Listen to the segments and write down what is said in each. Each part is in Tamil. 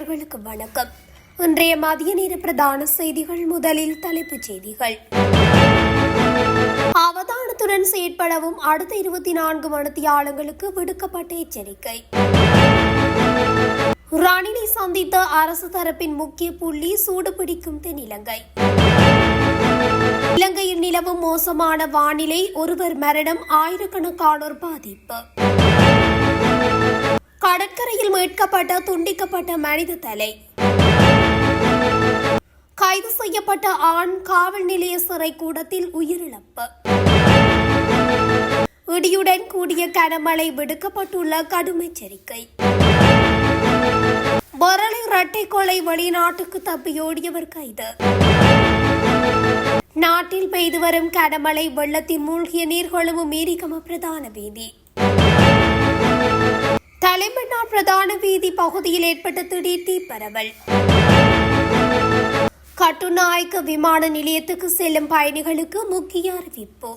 நேயர்களுக்கு வணக்கம். இன்றைய மதிய நேர பிரதான செய்திகள். முதலில் தலைப்புச் செய்திகள். அவதானத்துடன் செயற்படவும் அடுத்த 24 மணித்தியாலங்களுக்கு விடுக்கப்பட்ட எச்சரிக்கை. ரணிலை சந்தித்த அரசு தரப்பின் முக்கிய புள்ளி சூடுபிடிக்கும் தென்னிலங்கை. இலங்கையில் நிலவும் மோசமான வானிலை, ஒருவர் மரணம், ஆயிரக்கணக்கானோர் பாதிப்பு. கடற்கரையில் மீட்கப்பட்ட துண்டிக்கப்பட்ட மனித தலை. கைது செய்யப்பட்ட ஆண் காவல் நிலைய சிறை கூடத்தில் உயிரிழப்பு. இடியுடன் கூடிய கனமழை, விடுக்கப்பட்டுள்ள கடும் எச்சரிக்கை. பொரளை இரட்டை கொலை, வெளிநாட்டுக்கு தப்பியோடியவர் கைது. நாட்டில் பெய்து வரும் கனமழை, வெள்ளத்தில் மூழ்கிய நீர்கொழும்பு மீரிகம பிரதான வீதி. தலைமன்னார் பிரதான வீதி பகுதியில் ஏற்பட்ட திடீர் தீப்பரவல். கட்டுநாயக்க விமான நிலையத்துக்கு செல்லும் பயணிகளுக்கு முக்கிய அறிவிப்பு.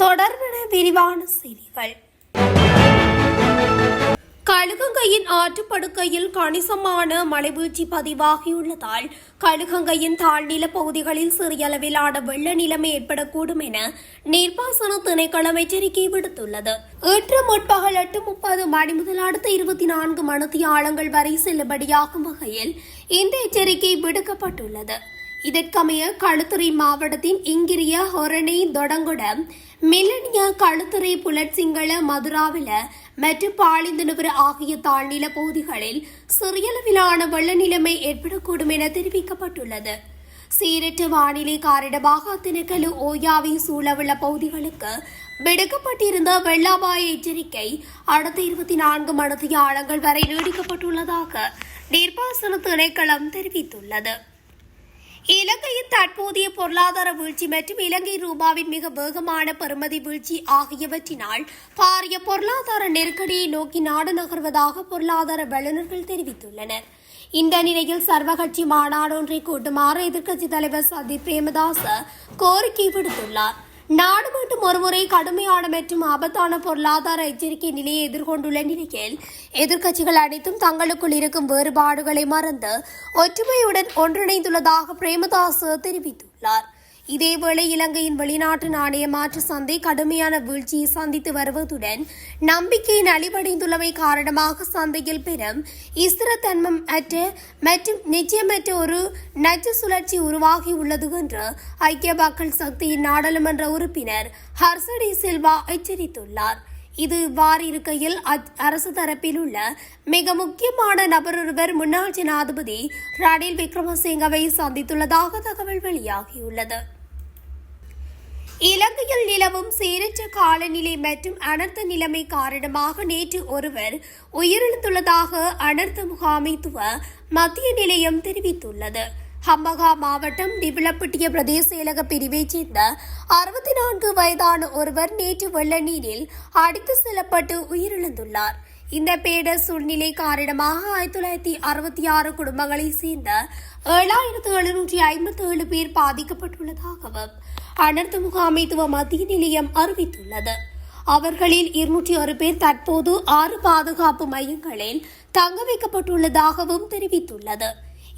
தொடர்பான விரிவான செய்திகள். கழுகங்கையின் ஆற்றுப்படுக்கையில் கணிசமான மழைவீழ்ச்சி பதிவாகியுள்ளதால் கழுகங்கையின் தாழ்நில பகுதிகளில் சிறிய அளவிலான வெள்ள நிலைமை ஏற்படக்கூடும் என நீர்ப்பாசன திணைக்களம் எச்சரிக்கை விடுத்துள்ளது. இன்று முற்பகல் 8:30 மணி முதல் அடுத்த 24 மணித்தியாலங்கள் வரை செல்லுபடியாகும் வகையில் இந்த எச்சரிக்கை விடுக்கப்பட்டுள்ளது. இதற்கமைய களுத்துறை மாவட்டத்தின் இங்கிரிய, ஹொரணை, தொடங்குட, மில்லனிய, களுத்துறை, புலட்சிங்கள, மதுராவில மற்றும் பாலிந்துனுவர ஆகிய தாழ்நில பகுதிகளில் சிறியளவிலான வெள்ள நிலைமை ஏற்படக்கூடும் என தெரிவிக்கப்பட்டுள்ளது. சீரற்ற வானிலை காரணமாக தினக்கலு, ஓயாவை சூழவுள்ள பகுதிகளுக்கு விடுக்கப்பட்டிருந்த வெள்ள அபாய எச்சரிக்கை அடுத்த 24 மணித்தியாலங்கள் வரை நீடிக்கப்பட்டுள்ளதாக நீர்ப்பாசன திணைக்களம் தெரிவித்துள்ளது. இலங்கையின் தற்போதைய பொருளாதார வீழ்ச்சி மற்றும் இலங்கை ரூபாவின் மிக வேகமான பெறுமதி வீழ்ச்சி ஆகியவற்றினால் பாரிய பொருளாதார நெருக்கடியை நோக்கி நாடு நகர்வதாக பொருளாதார வல்லுநர்கள் தெரிவித்துள்ளனர். இந்த நிலையில் சர்வகட்சி மாநாடு ஒன்றை கூட்டுமாறு எதிர்க்கட்சித் தலைவர் சஜித் பிரேமதாச கோரிக்கை விடுத்துள்ளார். நாடு மீண்டும் ஒருமுறை கடுமையான மற்றும் ஆபத்தான பொருளாதார எச்சரிக்கை நிலையை எதிர்கொண்டுள்ள நிலையில் எதிர்க்கட்சிகள் அனைத்தும் தங்களுக்குள் இருக்கும் வேறுபாடுகளை மறந்து ஒற்றுமையுடன் ஒன்றிணைந்துள்ளதாக பிரேமதாச தெரிவித்துள்ளார். இதேவேளை இலங்கையின் வெளிநாட்டு நாணய மாற்று சந்தை கடுமையான வீழ்ச்சியை சந்தித்து வருவதுடன் நம்பிக்கை நலிவடைந்துள்ளமை காரணமாக சந்தையில் பெரும் ஸ்திரத்தன்மம் அற்ற மற்றும் நிச்சயமற்ற ஒரு நச்சு சுழற்சி உருவாகியுள்ளது என்று ஐக்கிய மக்கள் சக்தியின் நாடாளுமன்ற உறுப்பினர் ஹர்சடி சில்வா எச்சரித்துள்ளார். இது இவ்வாறு இருக்கையில் அரசு தரப்பில் உள்ள மிக முக்கியமான நபரொருவர் முன்னாள் ஜனாதிபதி ரணில் விக்ரமசிங்கவை சந்தித்துள்ளதாக தகவல் வெளியாகியுள்ளது. இலங்கையில் நிலவும் சீரற்ற காலநிலை மற்றும் அனர்த்த நிலைமை காரணமாக நேற்று ஒருவர் உயிரிழந்துள்ளதாக அனர்த்த முகாமைத்துவ மத்திய நிலையம் தெரிவித்துள்ளது. ஹம்பகா மாவட்டம் டிவிலப்பட்டிய பிரதேச செயலக பிரிவைச் சேர்ந்த 64 வயதான ஒருவர் நேற்று வெள்ள நீரில் அடித்து செல்லப்பட்டு உயிரிழந்துள்ளார். இந்த பேடர் சூழ்நிலை காரணமாக 1966 குடும்பங்களைச் சேர்ந்த 7757 பேர் பாதிக்கப்பட்டுள்ளதாகவும் அனர்த்த முகாமைத்துவ மத்திய நிலையம் அறிவித்துள்ளது. அவர்களில் 201 பேர் தற்போது 6 பாதுகாப்பு மையங்களில் தங்க வைக்கப்பட்டுள்ளதாகவும் தெரிவித்துள்ளது.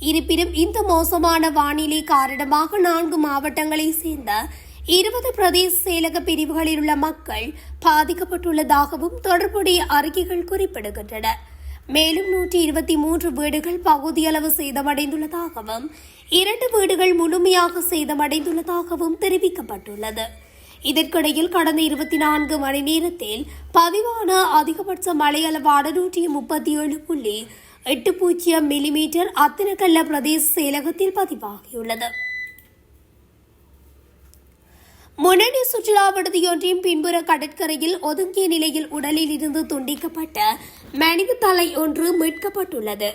இருப்பினும் இந்த மோசமான வானிலை காரணமாக 4 மாவட்டங்களைச் சேர்ந்த 20 பிரதேச செயலக பிரிவுகளில் உள்ள மக்கள் பாதிக்கப்பட்டுள்ளதாகவும் தொடர்புடைய அறிக்கைகள் குறிப்பிடுகின்றன. மேலும் 123 வீடுகள் பகுதியளவு சேதமடைந்துள்ளதாகவும் 2 வீடுகள் முழுமையாக சேதமடைந்துள்ளதாகவும் தெரிவிக்கப்பட்டுள்ளது. இதற்கிடையில் கடந்த 24 மணி நேரத்தில் பதிவான அதிகபட்ச மழை அளவான 137.80 மில்லிமீட்டர் அத்தினக்கல்ல பிரதேச செயலகத்தில் பதிவாகியுள்ளது. முன்னணி சுற்றுலா விடுதியொன்றின் பின்புற கடற்கரையில் ஒதுங்கிய நிலையில் உடலில் இருந்து துண்டிக்கப்பட்ட மனித தலை ஒன்று மீட்கப்பட்டுள்ளது.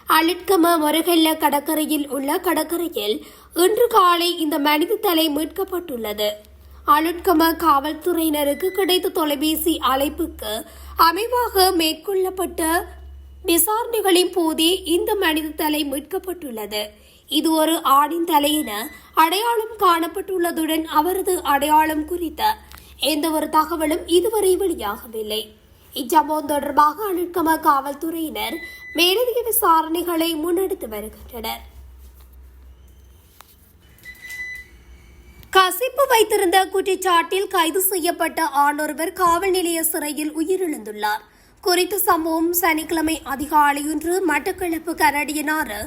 அலிட்கம மொரகெல்ல கடற்கரையில் உள்ள கடற்கரையில் இன்று காலை இந்த மனித தலை மீட்கப்பட்டுள்ளது. அலுட்கம காவல்துறையினருக்கு கிடைத்த தொலைபேசி அழைப்புக்கு அமைவாக மேற்கொள்ளப்பட்ட விசாரணைகளின் போதே இந்த மனித தலை மீட்கப்பட்டுள்ளது. இது ஒரு ஆணின் தலை என அடையாளம் காணப்பட்டுள்ளதுடன் அவரது அடையாளம் குறித்த எந்த ஒரு தகவலும் இதுவரை வெளியாகவில்லை. இச்சம்பவம் தொடர்பாக அனுட்கம காவல்துறையினர் மேலதிக விசாரணைகளை முன்னெடுத்து வருகின்றனர். கசிப்பு வைத்திருந்த குற்றச்சாட்டில் கைது செய்யப்பட்ட ஆணொருவர் காவல் நிலைய சிறையில் உயிரிழந்துள்ளார். குறித்த சம்பவம் சனிக்கிழமை அதிகாலையொன்று மட்டக்களப்பு கரடியனாறு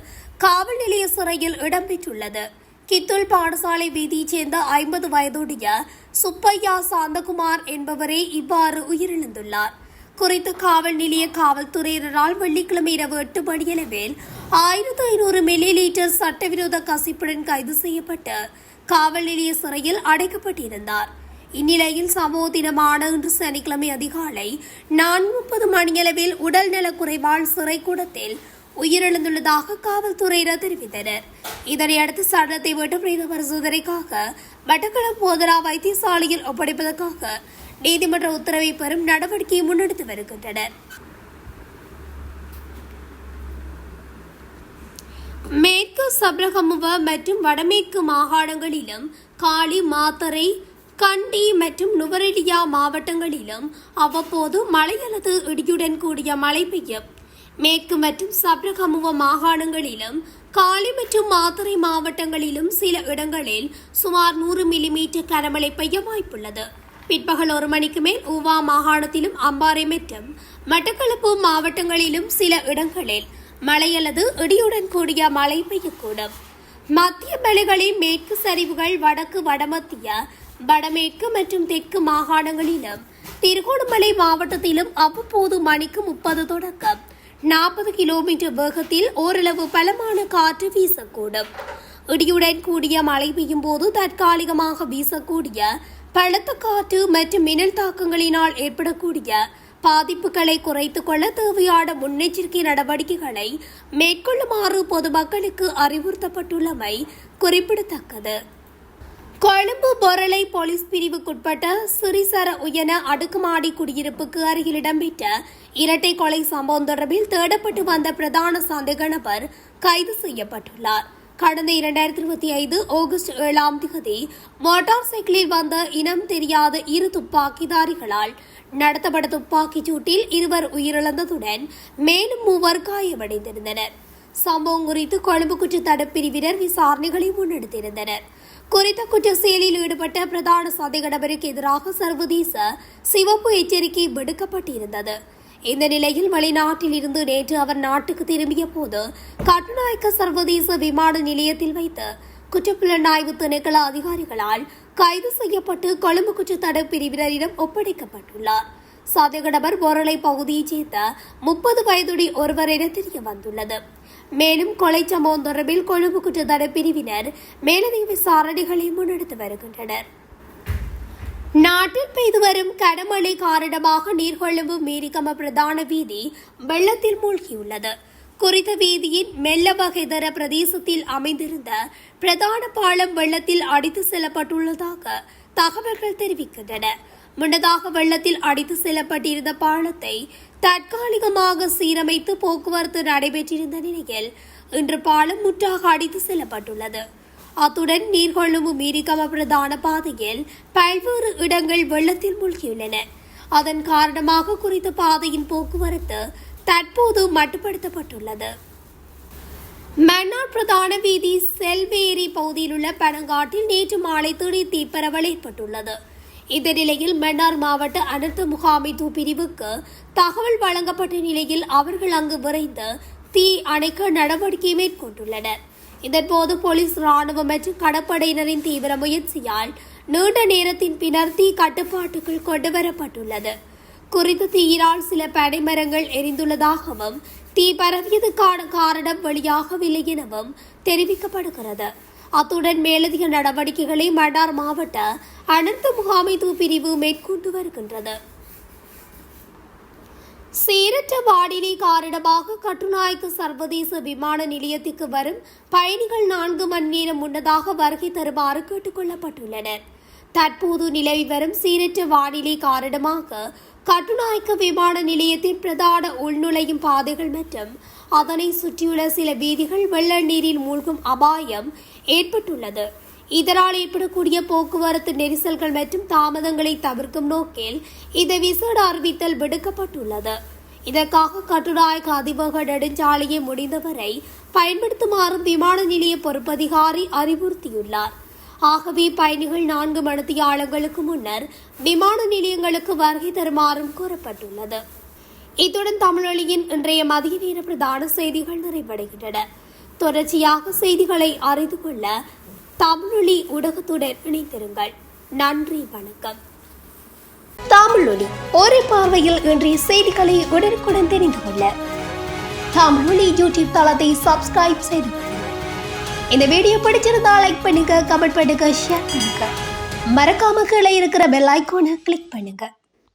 காவல் நிலைய சிறையில் இடம்பெற்றுள்ளது. கித்துல் பாடசாலை வீதியைச் சேர்ந்த 50 வயதுடைய சுப்பையா சாந்தகுமார் என்பவரே இவ்வாறு உயிரிழந்துள்ளார். குறித்த காவல் நிலைய காவல்துறையினரால் வெள்ளிக்கிழமை இரவு 8 மணியளவில் 1500 மில்லி லீட்டர் சட்டவிரோத கசிப்புடன் கைது செய்யப்பட்டு காவல் நிலைய சிறையில் அடைக்கப்பட்டிருந்தார். இந்நிலையில் சம்பவ தினமான இன்று சனிக்கிழமை அதிகாலை 4:30 மணியளவில் உடல் நலக்குறைவால் சிறைக்கூடத்தில் உயிரிழந்துள்ளதாக காவல்துறையினர் தெரிவித்தனர். இதனையடுத்து சடலத்தை வெட்டு பிரேத பரிசோதனைக்காக மட்டக்களப்பு போதனா வைத்தியசாலையில் ஒப்படைப்பதற்காக நீதிமன்ற உத்தரவை பெறும் நடவடிக்கையை முன்னெடுத்து வருகின்றனர். மேற்கு சப்ரகமுவ மற்றும் வடமேற்கு மாகாணங்களிலும் காலி, மாத்தறை, கண்டி மற்றும் நுவரெலியா மாவட்டங்களிலும் அவ்வப்போது மழை அல்லது இடியுடன் கூடிய மழை பெய்யும். மேற்கு மற்றும் சப்ரகமுவ மாகாணங்களிலும் காலி மற்றும் மாத்தறை மாவட்டங்களிலும் சில இடங்களில் சுமார் 100 மில்லிமீட்டர் கனமழை பெய்ய வாய்ப்புள்ளது. பிற்பகல் 1 மணிக்கு மேல் ஊவா மாகாணத்திலும் அம்பாறை மற்றும் மட்டக்களப்பு மாவட்டங்களிலும் சில இடங்களில் மழை அல்லது இடியுடன் கூடிய மழை பெய்யக்கூடும். மத்திய மலைகளின் மேற்கு சரிவுகள் வடக்கு, வடமத்திய, வடமேற்கு மற்றும் தெற்கு மாகாணங்களிலும் திருகோணமலை மாவட்டத்திலும் அவ்வப்போது மணிக்கு 30 தொடக்கம் 40 கிலோமீட்டர் வேகத்தில் ஓரளவு பலமான காற்று வீசக்கூடும். இடியுடன் கூடிய மழை பெய்யும் போது தற்காலிகமாக வீசக்கூடிய பலத்த காற்று மற்றும் மின்னல் தாக்கங்களினால் ஏற்படக்கூடிய பாதிப்புகளை குறைத்துக் கொள்ள தேவையான முன்னெச்சரிக்கை நடவடிக்கைகளை மேற்கொள்ளுமாறு பொதுமக்களுக்கு அறிவுறுத்தப்பட்டுள்ளமை குறிப்பிடத்தக்கது. கொழும்பு பொரளை போலீஸ் பிரிவுக்குட்பட்ட சிறிசர உயன அடுக்குமாடி குடியிருப்புக்கு அருகில் இடம்பெற்ற இரட்டை கொலை சம்பவம் தொடர்பில் தேடப்பட்டு வந்த பிரதான சந்தேக நபர் கைது செய்யப்பட்டுள்ளார். கடந்த 2025 ஆகஸ்ட் 7ஆம் தேதி மோட்டார் சைக்கிளில் வந்த இனம் தெரியாத 2 துப்பாக்கிதாரிகளால் நடத்தப்பட்ட துப்பாக்கிச் சூட்டில் 2 உயிரிழந்ததுடன் மேலும் 3 காயமடைந்திருந்தனர். சம்பவம் குறித்து கொழும்பு குற்ற தடுப்பிரிவினர் விசாரணைகளை முன்னெடுத்திருந்தனர். குறித்த குற்ற செயலில் ஈடுபட்ட பிரதான சந்தேக நபருக்கு எதிராக சர்வதேச சிவப்பு எச்சரிக்கை விடுக்கப்பட்டிருந்தது. இந்த நிலையில் வெளிநாட்டில் இருந்து நேற்று அவர் நாட்டுக்கு திரும்பிய போது கட்டுநாயக்க சர்வதேச விமான நிலையத்தில் வைத்து குற்றப்புலனாய்வு திணைக்கள அதிகாரிகளால் கைது செய்யப்பட்டு கொழும்பு குற்ற தடுப்பிரிவினரிடம் ஒப்படைக்கப்பட்டுள்ளார். சந்தேக நபர் பொருளை பகுதியைச் சேர்ந்த 30 வயதுடைய ஒருவர் என தெரிய வந்துள்ளது. மேலும் கொலை சம்பவம் தொடர்பில் கொழும்பு குற்ற தடுப்பிரிவினர் மேலதிக விசாரணைகளை முன்னெடுத்து வருகின்றனர். நாட்டில் பெய்து வரும் கனமழை காரணமாக நீர்கொழும்பு மீரிகம பிரதான வீதி வெள்ளத்தில் மூழ்கியுள்ளது. குறித்த வீதியின் மெல்லவகைதர பிரதேசத்தில் அமைந்திருந்த பிரதான பாலம் வெள்ளத்தில் அடித்து செல்லப்பட்டுள்ளதாக தகவல்கள் தெரிவிக்கின்றன. முன்னதாக வெள்ளத்தில் அடித்து செல்லப்பட்டிருந்த பாலத்தை தற்காலிகமாக சீரமைத்து போக்குவரத்து நடைபெற்றிருந்த நிலையில் இன்று பாலம் முற்றாக அடித்து செல்லப்பட்டுள்ளது. அத்துடன் நீர்கொழும்பு மீரிகம பிரதான பாதையில் பல்வேறு இடங்கள் வெள்ளத்தில் மூழ்கியுள்ளன. அதன் காரணமாக குறித்த பாதையின் போக்குவரத்து தற்போது மட்டுப்படுத்தப்பட்டுள்ளது. மன்னார் பிரதான வீதி செல்வேரி பகுதியில் உள்ள பனங்காட்டில் நேற்று மாலை திடீர் தீப்பரவல் ஏற்பட்டுள்ளது. இந்த நிலையில் மன்னார் மாவட்ட அனர்த்த முகாமைத்துவ பிரிவுக்கு தகவல் வழங்கப்பட்ட நிலையில் அவர்கள் அங்கு விரைந்து தீ அணைக்க நடவடிக்கை மேற்கொண்டுள்ளனர். இதன்போது போலீஸ், ராணுவம் மற்றும் கடற்படையினரின் தீவிர முயற்சியால் நீண்ட நேரத்தின் பின்னர் தீ கட்டுப்பாட்டுக்குள் கொண்டுவரப்பட்டுள்ளது. குறித்த தீயினால் சில பனைமரங்கள் எரிந்துள்ளதாகவும் தீ பரவியதுக்கான காரணம் வெளியாகவில்லை எனவும் தெரிவிக்கப்படுகிறது. அத்துடன் மேலதிக நடவடிக்கைகளை மன்னார் மாவட்ட அனர்த்த முகாமைத்துவ பிரிவு மேற்கொண்டு வருகின்றது. சீரற்ற வானிலை காரணமாக கட்டுநாயக்க சர்வதேச விமான நிலையத்திற்கு வரும் பயணிகள் 4 மணி நேரம் முன்னதாக வருகை தருமாறு கேட்டுக் கொள்ளப்பட்டுள்ளனர். தற்போது நிலவி வரும் சீரற்ற வானிலை காரணமாக கட்டுநாயக்க விமான நிலையத்தின் பிரதான உள்நுழையும் பாதைகள் மற்றும் அதனை சுற்றியுள்ள சில வீதிகள் வெள்ள நீரில் மூழ்கும் அபாயம் ஏற்பட்டுள்ளது. இதனால் ஏற்படக்கூடிய போக்குவரத்து நெரிசல்கள் மற்றும் தாமதங்களை தவிர்க்கும் நோக்கில் இந்த விசேட அறிவித்தல் விடுக்கப்பட்டுள்ளது. இதற்காக கட்டுநாயக்க அதிவேக நெடுஞ்சாலையை முடிந்தவரை பயன்படுத்துமாறும் விமான நிலைய பொறுப்பதிகாரி அறிவுறுத்தியுள்ளார். ஆகவே பயணிகள் 4 மணித்தியாலங்களுக்கு முன்னர் விமான நிலையங்களுக்கு வருகை தருமாறும் கூறப்பட்டுள்ளது. இத்துடன் தமிழொலியின் இன்றைய மதிய நேர பிரதான செய்திகள் நிறைவடைகின்றன. தொடர்ச்சியாக செய்திகளை அறிந்து கொள்ள தமிழொலி ஊடகத்துடன் இணைந்திருங்கள். நன்றி, வணக்கம். தமிழொலி ஒரே பார்வையில் இன்றைய செய்திகளை உடனுக்குடன் தெரிந்து கொள்ள தமிழொலி யூடியூப் தளத்தை சப்ஸ்கிரைப் செய்து கொள்ளுங்கள். இந்த வீடியோ பிடிச்சிருந்தா லைக் பண்ணுங்க, கமெண்ட் பண்ணுங்க, ஷேர் பண்ணுங்க. மறக்காம கீழே இருக்கிற பெல் ஐகானை கிளிக் பண்ணுங்க.